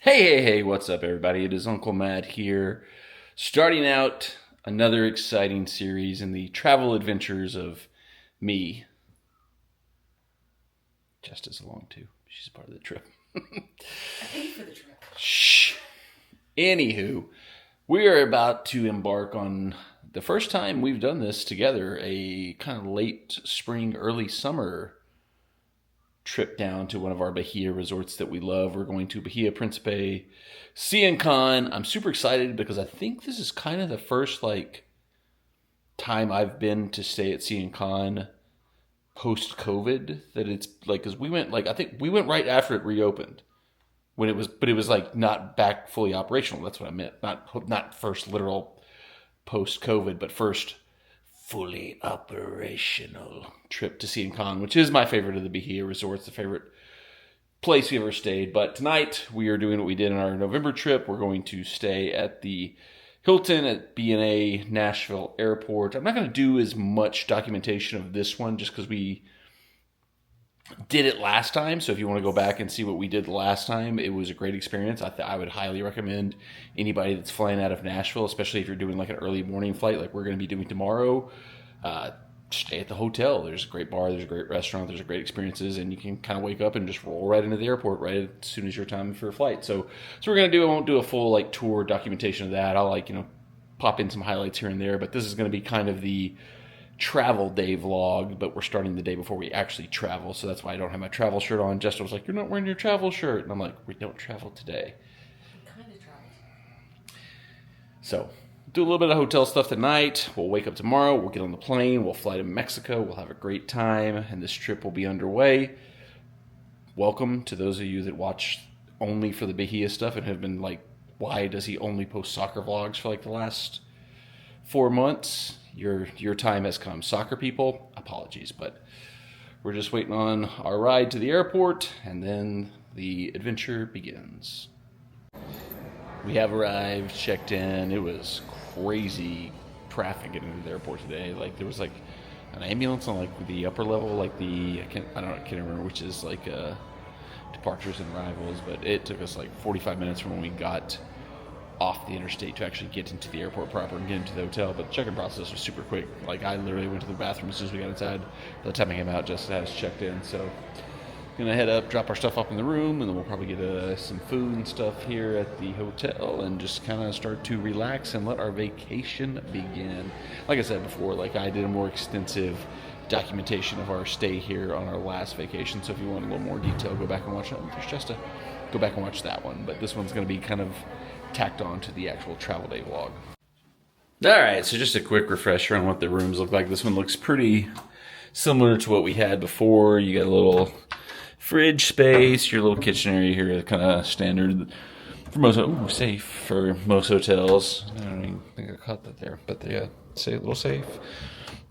Hey, what's up, everybody? It is Uncle Matt here, starting out another exciting series in the travel adventures of me. Jesta's along too. She's part of the trip. I paid for the trip. Shh. Anywho, we are about to embark on the first time we've done this together, a kind of late spring, early summer trip down to one of our Bahia resorts that we love. We're going to Bahia Principe Sian Ka'an. I'm super excited because I think this is kind of the first time I've been to stay at Sian Ka'an post COVID that it's because we went I think we went right after it reopened when it was, but it was not back fully operational. That's what I meant. Not first literal post COVID, but first fully operational trip to Sian Ka'an, which is my favorite of the Bahia resorts, the favorite place we ever stayed. But tonight we are doing what we did in our November trip. We're going to stay at the Hilton at BNA Nashville Airport. I'm not going to do as much documentation of this one just because we did it last time. So if you want to go back and see what we did last time, it was a great experience. I would highly recommend anybody that's flying out of Nashville, especially if you're doing an early morning flight like we're going to be doing tomorrow, stay at the hotel. There's a great bar, there's a great restaurant, there's great experiences, and you can kind of wake up and just roll right into the airport right as soon as your time for your flight. So we're going to do, I won't do a full tour documentation of that. I'll pop in some highlights here and there, but this is going to be kind of the travel day vlog, but we're starting the day before we actually travel, so that's why I don't have my travel shirt on. Jester was like, "You're not wearing your travel shirt," and I'm like, "We don't travel today." We kind of traveled. So do a little bit of hotel stuff tonight. We'll wake up tomorrow, we'll get on the plane, we'll fly to Mexico, we'll have a great time, and this trip will be underway. Welcome to those of you that watch only for the Bahia stuff and have been like, why does he only post soccer vlogs for the last 4 months? Your time has come. Soccer people, apologies, but we're just waiting on our ride to the airport, and then the adventure begins. We have arrived, checked in. It was crazy traffic getting into the airport today. There was an ambulance on the upper level, I can't remember which is departures and arrivals, but it took us 45 minutes from when we got off the interstate to actually get into the airport proper and get into the hotel. But the check-in process was super quick. I literally went to the bathroom as soon as we got inside. By the time I came out, just has checked in. So gonna head up, drop our stuff off in the room, and then we'll probably get some food and stuff here at the hotel and just kind of start to relax and let our vacation begin. Like I said before, I did a more extensive documentation of our stay here on our last vacation. So if you want a little more detail, go back and watch that. There's just go back and watch that one. But this one's going to be kind of tacked on to the actual travel day vlog. All right, so just a quick refresher on what the rooms look like. This one looks pretty similar to what we had before. You got a little fridge space, your little kitchen area here, kind of standard for most. Safe for most hotels. I don't even think I caught that there, but yeah, say a little safe.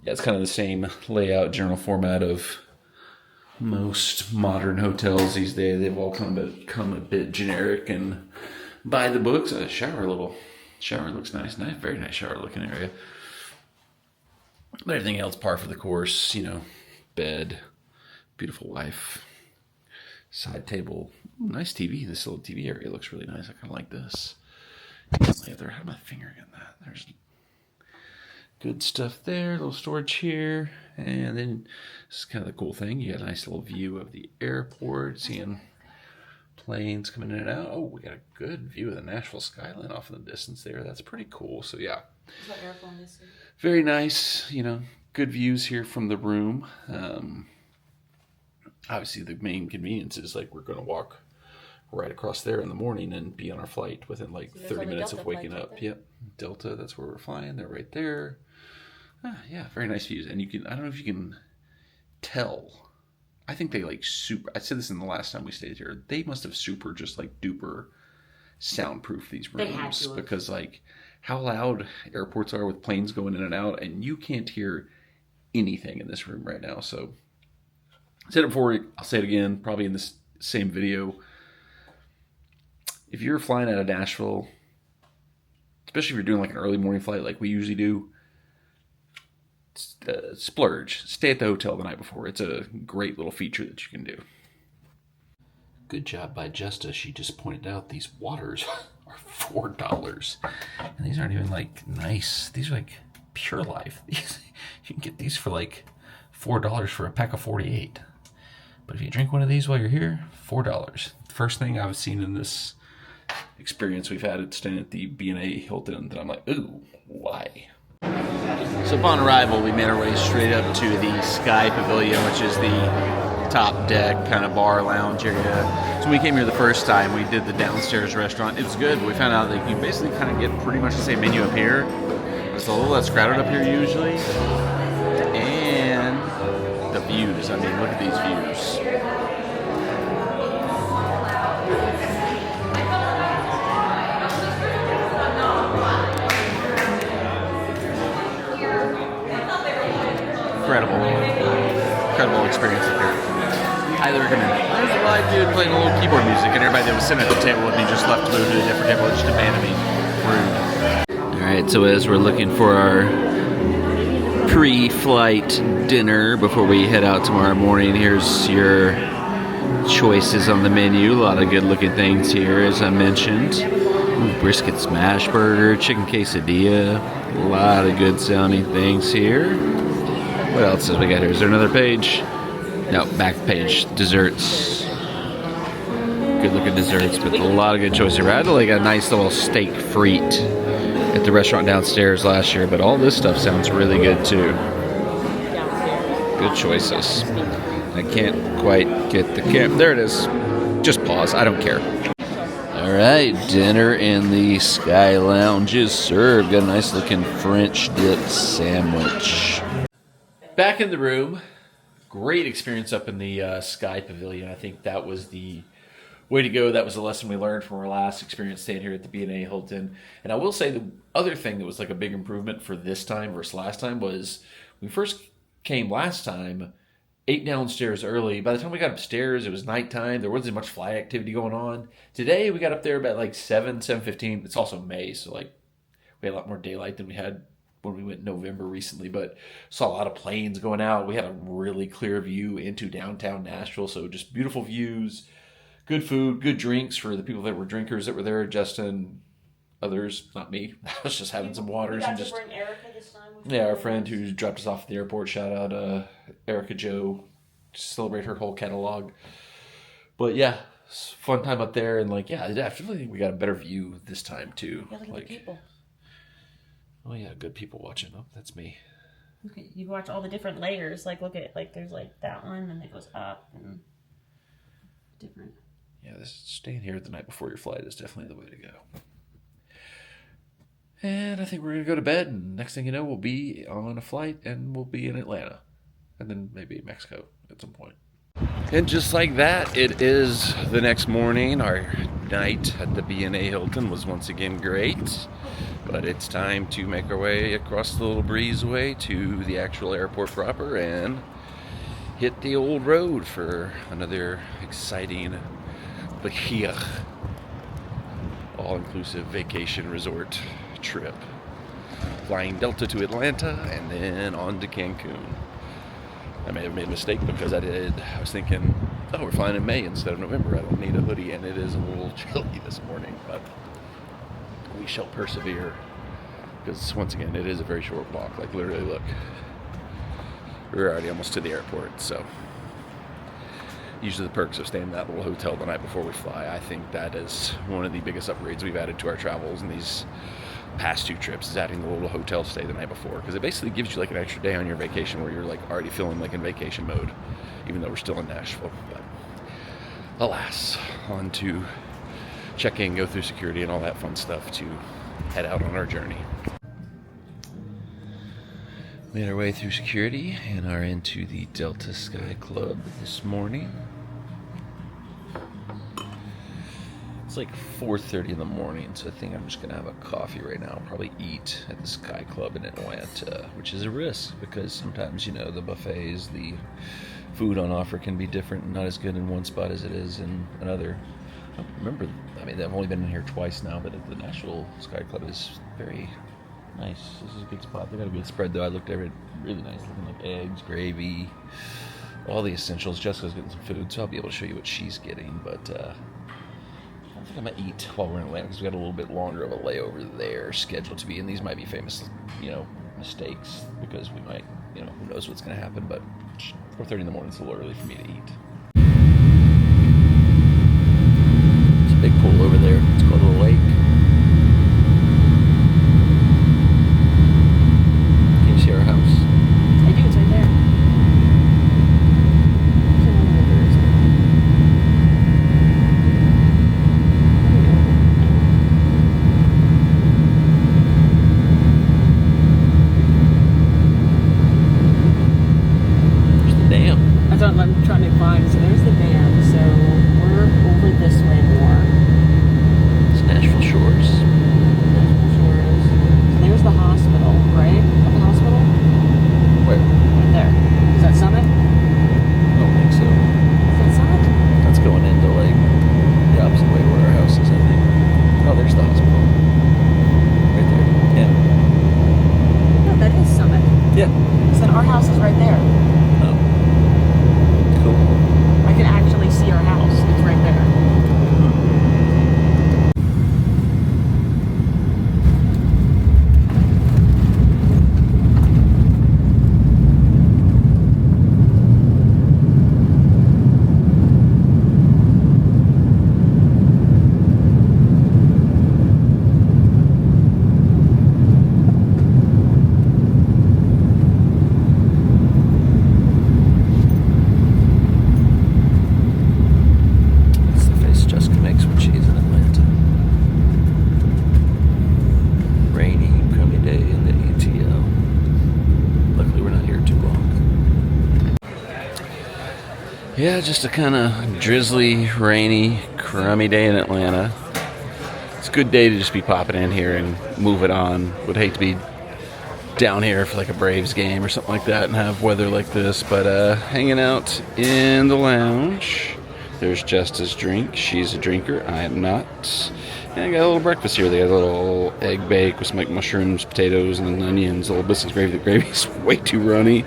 Yeah, it's kind of the same layout, general format of most modern hotels these days. They've all become a bit generic and by the books. A shower looks nice. Very nice shower looking area. But everything else par for the course. Bed, beautiful wife, side table, nice TV. This little TV area looks really nice. I kind of like this. How am I fingering that? There's good stuff there. Little storage here, and then this is kind of the cool thing. You got a nice little view of the airport, seeing planes coming in and out. Oh, we got a good view of the Nashville skyline off in the distance there. That's pretty cool. So yeah, is that airplane this week? Very nice. Good views here from the room. Obviously, the main convenience is we're going to walk right across there in the morning and be on our flight within 30 minutes of waking up. Right. Yep, Delta. That's where we're flying. They're right there. Yeah, very nice views. And I don't know if you can tell. I think they super. I said this in the last time we stayed here. They must have super just duper soundproof these rooms. They had to have. Because how loud airports are with planes going in and out, and you can't hear anything in this room right now. So I said it before. I'll say it again. Probably in this same video. If you're flying out of Nashville, especially if you're doing an early morning flight like we usually do, splurge. Stay at the hotel the night before. It's a great little feature that you can do. Good job by Jesta. She just pointed out these waters are $4. And these aren't even like nice. These are like Pure Life. These, you can get these for like $4 for a pack of 48. But if you drink one of these while you're here, $4. First thing I've seen in this experience we've had at staying at the BNA Hilton that I'm like, ooh, why? So upon arrival, we made our way straight up to the Sky Pavilion, which is the top deck kind of bar lounge area. So when we came here the first time, we did the downstairs restaurant. It was good, but we found out that you basically kind of get pretty much the same menu up here. It's a little less crowded up here usually. And the views, I mean, look at these views. Incredible experience up here. Highly recommend it. There's a live dude playing a little keyboard music, and everybody that was sitting at the table with me just left to go to a different table and just abandoned me. Rude. Alright, so as we're looking for our pre-flight dinner before we head out tomorrow morning, here's your choices on the menu. A lot of good looking things here, as I mentioned. Ooh, brisket smash burger, chicken quesadilla, a lot of good sounding things here. What else have we got here? Is there another page? No, back page. Desserts. Good looking desserts, but a lot of good choices here. I had like a nice little steak frite at the restaurant downstairs last year, but all this stuff sounds really good too. Good choices. I can't quite get the there it is. Just pause. I don't care. All right, dinner in the Sky Lounge is served. Got a nice looking French dip sandwich. Back in the room. Great experience up in the Sky Pavilion. I think that was the way to go. That was the lesson we learned from our last experience staying here at the BNA Hilton. And I will say the other thing that was like a big improvement for this time versus last time was when we first came last time, ate downstairs early. By the time we got upstairs, it was nighttime. There wasn't much flight activity going on. Today, we got up there about like 7:15. It's also May, so like we had a lot more daylight than we had when we went in November recently, but saw a lot of planes going out. We had a really clear view into downtown Nashville, so just beautiful views, good food, good drinks for the people that were drinkers that were there. Jesta and others, not me. I was just having some waters and just. Bring Erica this time. Yeah, our friend who dropped us off at the airport. Shout out Erica Joe. Just celebrate her whole catalog. But yeah, it's a fun time up there, and like I definitely think we got a better view this time too. Yeah, look at like the people. Oh yeah, good people watching. Oh, that's me. Okay, you watch all the different layers. Like look at there's like that one, and it goes up and different. Yeah, staying here the night before your flight is definitely the way to go. And I think we're gonna go to bed, and next thing you know, we'll be on a flight, and we'll be in Atlanta, and then maybe Mexico at some point. And just like that, it is the next morning. Our night at the BNA Hilton was once again great. But it's time to make our way across the little breezeway to the actual airport proper and hit the old road for another exciting Bahia all-inclusive vacation resort trip. Flying Delta to Atlanta and then on to Cancun. I may have made a mistake because I was thinking, oh, we're flying in May instead of November. I don't need a hoodie, and it is a little chilly this morning, but we shall persevere, because once again, it is a very short walk. Like literally, look, we're already almost to the airport. So usually the perks of staying in that little hotel the night before we fly, I think that is one of the biggest upgrades we've added to our travels in these past 2 trips, is adding the little hotel stay the night before, because it basically gives you like an extra day on your vacation where you're like already feeling like in vacation mode, even though we're still in Nashville. But alas, on to check in, go through security and all that fun stuff to head out on our journey. Made our way through security and are into the Delta Sky Club this morning. It's like 4:30 in the morning, so I think I'm just gonna have a coffee right now. Probably eat at the Sky Club in Atlanta, which is a risk because sometimes, the buffets, the food on offer can be different and not as good in one spot as it is in another. I don't remember, I've only been in here twice now, but the Nashville Sky Club is very nice. This is a good spot. They got a good spread though. I looked at it, really nice, looking like eggs, gravy, all the essentials. Jessica's getting some food, so I'll be able to show you what she's getting. But I don't think I'm gonna eat while we're in Atlanta because we got a little bit longer of a layover there scheduled to be. And these might be famous, mistakes because we might, who knows what's gonna happen. But 4:30 in the morning is a little early for me to eat. It's a big pool over there. It's called a lake. Can you see our house? I do. It's right there. I'm trying to find. So there's the dam. So we're over this way more. It's Nashville Shores. Nashville Shores. So there's the hospital, right? The hospital? Where? Right there. Is that Summit? I don't think so. Is that Summit? That's going into the opposite way to where our house is, I think. Oh, there's the hospital. Right there. Yeah. No, that is Summit. Yeah. So then our house is right there. I can actually see our house. It's right there. Yeah, just a kind of drizzly, rainy, crummy day in Atlanta. It's a good day to just be popping in here and move it on. Would hate to be down here for like a Braves game or something like that and have weather like this, but hanging out in the lounge. There's Jesta's drink. She's a drinker. I am not. And I got a little breakfast here. They got a little egg bake with some like mushrooms, potatoes, and then onions. A little biscuits gravy. The gravy's way too runny.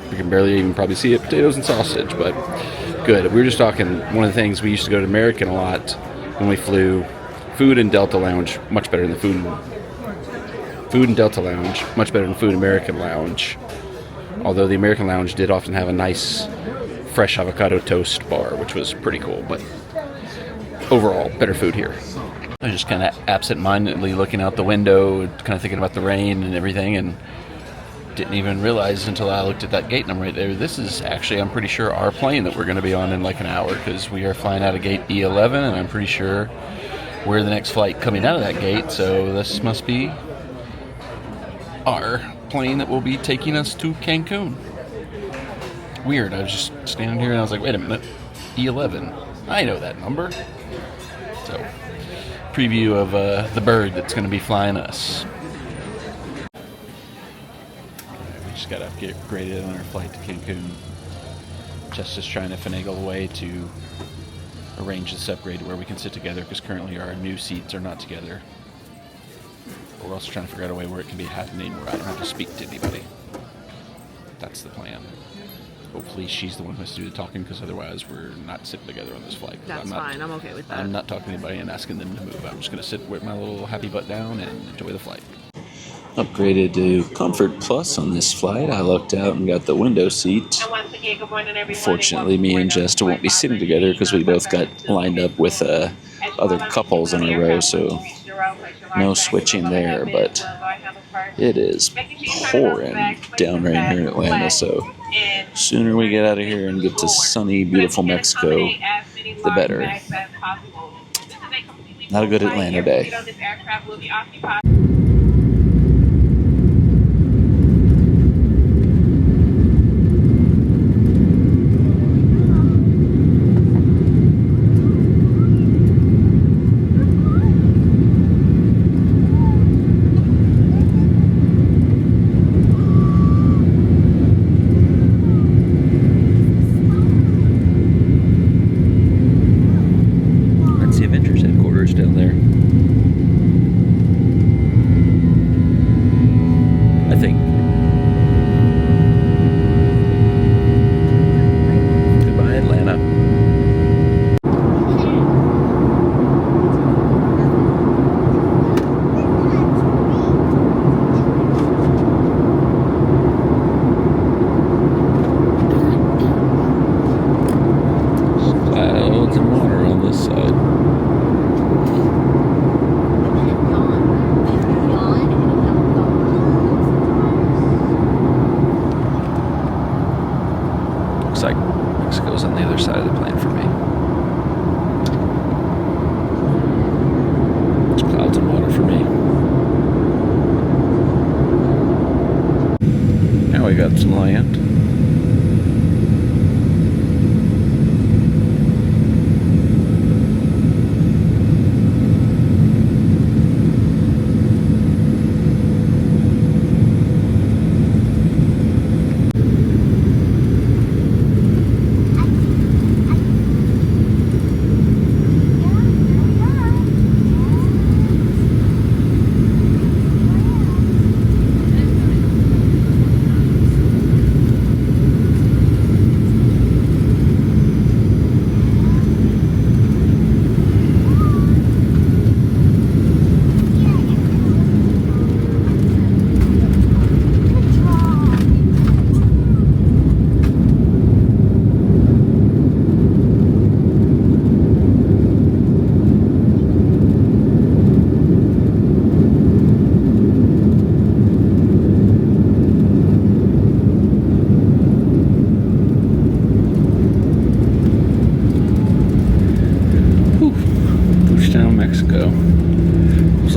You can barely even probably see it. Potatoes and sausage, but good. We were just talking, one of the things, we used to go to American a lot when we flew. Food in Delta Lounge, much better than the food in Delta Lounge, much better than food in American Lounge. Although the American Lounge did often have a nice fresh avocado toast bar, which was pretty cool, but overall, better food here. I was just kind of absent-mindedly looking out the window, kind of thinking about the rain and everything, and didn't even realize until I looked at that gate number right there. This is actually, I'm pretty sure, our plane that we're going to be on in like an hour, because we are flying out of gate E11, and I'm pretty sure we're the next flight coming out of that gate, so this must be our plane that will be taking us to Cancun. Weird. I was just standing here and I was like, wait a minute, E11. I know that number. So, preview of the bird that's going to be flying us. We just got to get graded on our flight to Cancun. Just trying to finagle a way to arrange this upgrade to where we can sit together, because currently our new seats are not together. But we're also trying to figure out a way where it can be happening where I don't have to speak to anybody. That's the plan. Hopefully she's the one who has to do the talking, because otherwise we're not sitting together on this flight. That's fine. I'm okay with that. I'm not talking to anybody and asking them to move. I'm just going to sit with my little happy butt down and enjoy the flight. Upgraded to Comfort Plus on this flight. I lucked out and got the window seat. Fortunately, me and Jesta won't be sitting together because we both got lined up with other couples in a row, so no switching there, but it is pouring down right here in Atlanta, so sooner we get out of here and get to sunny, beautiful Mexico, the better. Not a good Atlanta day. Down there. I think.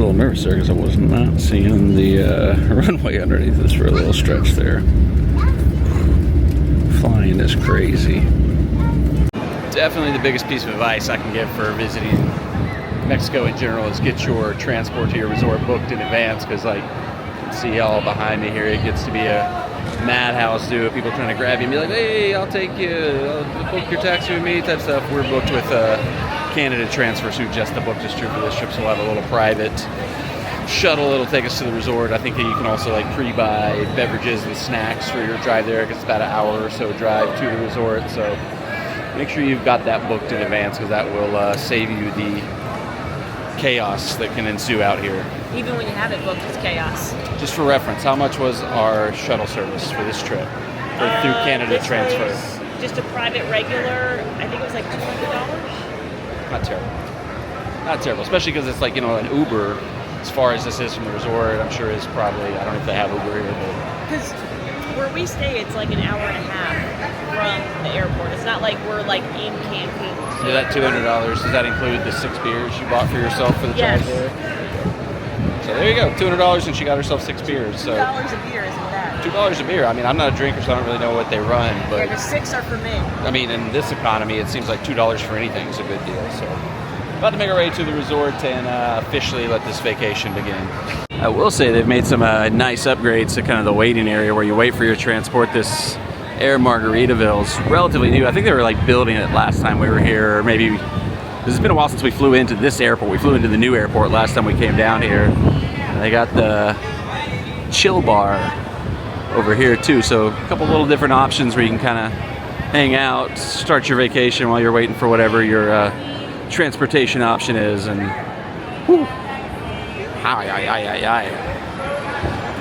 a little nervous there because I was not seeing the runway underneath us for a little stretch there. Flying is crazy. Definitely the biggest piece of advice I can give for visiting Mexico in general is get your transport to your resort booked in advance, because like you can see all behind me here, it gets to be a madhouse, dude. People trying to grab you and be like, hey, I'll take you, I'll book your taxi with me, type stuff. We're booked with Canada Transfers, who just booked us true for this trip, so we'll have a little private shuttle. It'll take us to the resort. I think that you can also like pre-buy beverages and snacks for your drive there, because it's about an hour or so drive to the resort. So make sure you've got that booked in advance, because that will save you the chaos that can ensue out here. Even when you have it booked, it's chaos. Just for reference, how much was our shuttle service for this trip through Canada Transfer? Just a private regular, I think it was like $200. Not terrible. Not terrible, especially because it's like, you know, an Uber, as far as this is from the resort, I'm sure is probably, I don't know if they have Uber here, but... Because where we stay, it's like an hour and a half from the airport. It's not like we're like in Cancun. So that $200, does that include the 6 beers you bought for yourself for the drive there? So there you go, $200, and she got herself 6 beers. So $2 a beer isn't bad. $2 a beer. I mean, I'm not a drinker, so I don't really know what they run, but... Yeah, the 6 are for me. I mean, in this economy, it seems like $2 for anything is a good deal. So, about to make our way to the resort and officially let this vacation begin. I will say they've made some nice upgrades to kind of the waiting area where you wait for your transport. This Air Margaritaville is relatively new. I think they were like building it last time we were here, or maybe this has been a while since we flew into this airport. We flew into the new airport last time we came down here. And they got the chill bar over here too, so a couple little different options where you can kind of hang out, start your vacation while you're waiting for whatever your transportation option is. And whew,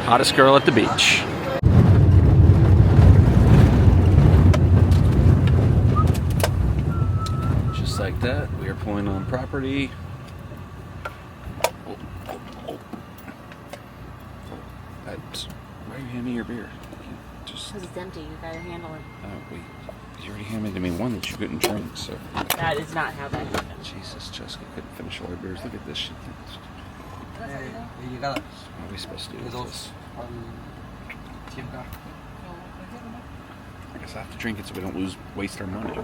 hottest girl at the beach. Just like that, we are pulling on property. Why are you handing me your beer? Because it's empty, you gotta handle it. Oh, wait. You already handed me one that you couldn't drink, so... That is not how that happened. Jesus, Jessica couldn't finish all her beers. Look at this shit. What are we supposed to do with this? I guess I have to drink it so we don't waste our money.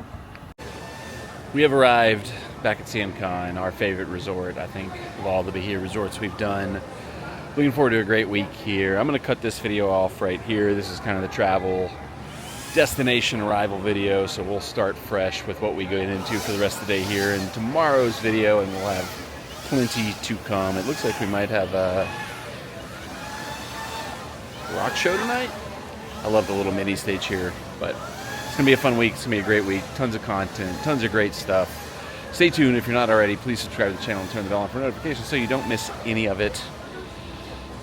We have arrived back at Sian Ka'an, our favorite resort, I think, of all the Bahia resorts we've done. Looking forward to a great week here. I'm going to cut this video off right here. This is kind of the travel destination arrival video, so we'll start fresh with what we get into for the rest of the day here in tomorrow's video, and we'll have plenty to come. It looks like we might have a rock show tonight. I love the little mini stage here, but it's going to be a fun week. It's going to be a great week. Tons of content, tons of great stuff. Stay tuned. If you're not already, please subscribe to the channel and turn the bell on for notifications so you don't miss any of it.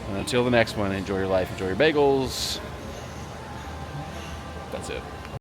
And until the next one, enjoy your life, enjoy your bagels. That's it.